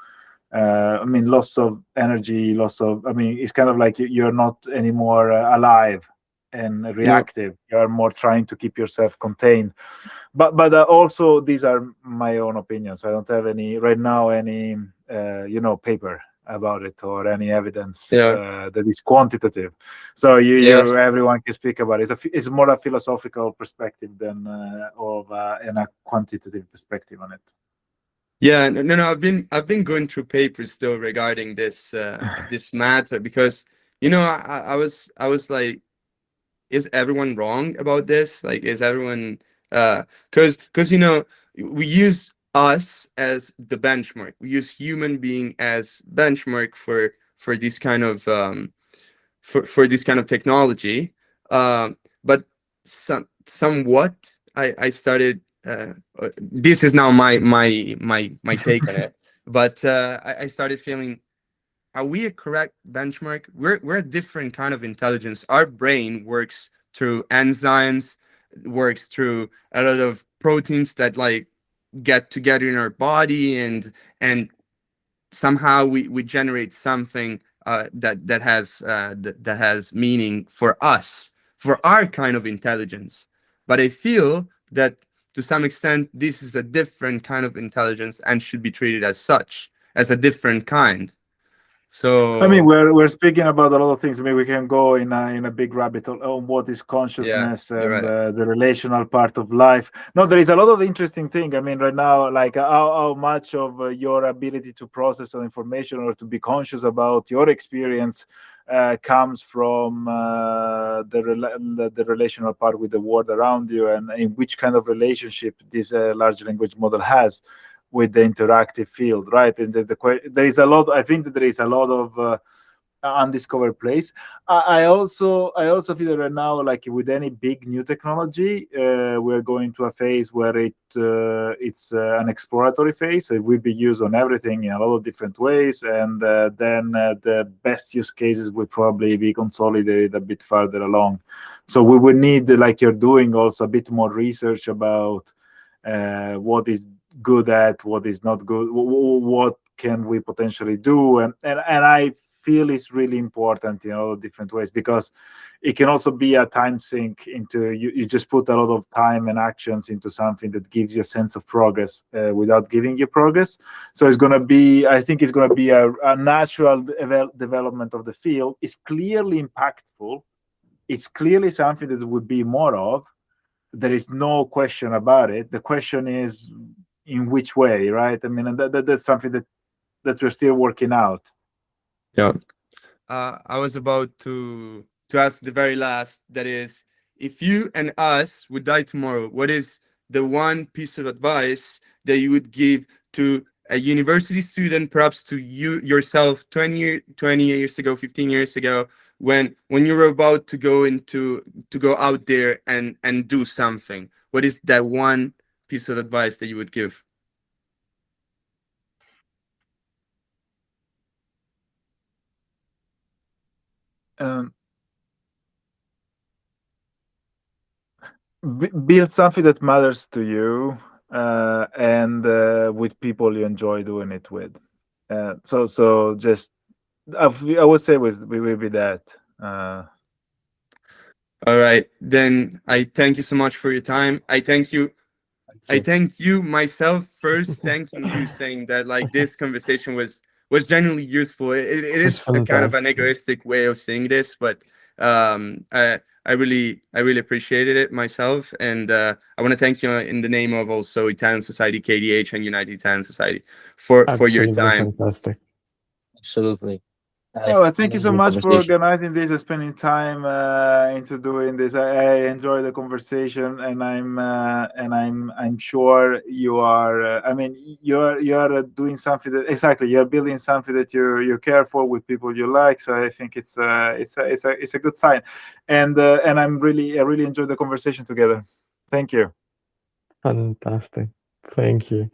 loss of energy, it's kind of like you're not anymore alive and reactive. You're more trying to keep yourself contained. But also, these are my own opinions. I don't have any paper about it or any evidence that is quantitative. So everyone can speak about it. It's more a philosophical perspective than and a quantitative perspective on it. Yeah, no. I've been going through papers still regarding this this matter, because I was like, is everyone wrong about this? Like, is everyone because we use us as the benchmark. We use human being as benchmark for this kind of for this kind of technology. But somewhat I started. This is now my take on it. But I started feeling, are we a correct benchmark? We're a different kind of intelligence. Our brain works through enzymes, works through a lot of proteins that like get together in our body, and somehow we generate something that has meaning for us, for our kind of intelligence. But I feel that to some extent this is a different kind of intelligence and should be treated as such, as a different kind. So I mean, we're speaking about a lot of things. I mean, we can go in a big rabbit hole on what is consciousness you're and right. the relational part of life. No, there is a lot of interesting thing. I mean, right now, like how much of your ability to process information or to be conscious about your experience comes from the relational part with the world around you, and in which kind of relationship this large language model has with the interactive field, right? And there is a lot. I think that there is a lot of undiscovered place. I also feel that right now, like with any big new technology, we're going to a phase where it's an exploratory phase. So it will be used on everything in a lot of different ways, and then the best use cases will probably be consolidated a bit further along. So we will need, like you're doing, also a bit more research about what is good at, what is not good, what can we potentially do, and I feel it's really important in all different ways, because it can also be a time sink into you just put a lot of time and actions into something that gives you a sense of progress without giving you progress. So it's going to be, I think it's going to be a natural development of the field. It's clearly impactful. It's clearly something that would be more of. There is no question about it. The question is in which way, right? I mean, and that's something that we're still working out. Yeah. I was about to ask the very last, that is, if you and us would die tomorrow, what is the one piece of advice that you would give to a university student, perhaps to you yourself 20 years ago, 15 years ago, when you were about to go out there and do something? What is that one piece of advice that you would give? Build something that matters to you, and with people you enjoy doing it with. So just I would say we will be that. All right, then I thank you so much for your time. I thank you myself first, thanking you, saying that like this conversation was genuinely useful. It is a kind of an fantastic. egoistic way of saying this, but I really appreciated it myself, and I want to thank you in the name of also Italian Society KTH and United Italian Society for your Absolutely time. fantastic. Absolutely. Oh, thank you so Amazing much for conversation. organizing this and spending time into doing this. I enjoy the conversation, and I'm sure you are. I mean, you're doing something that exactly you're building something that you care for with people you like. So I think it's a good sign, and I really enjoyed the conversation together. Thank you. Fantastic. Thank you.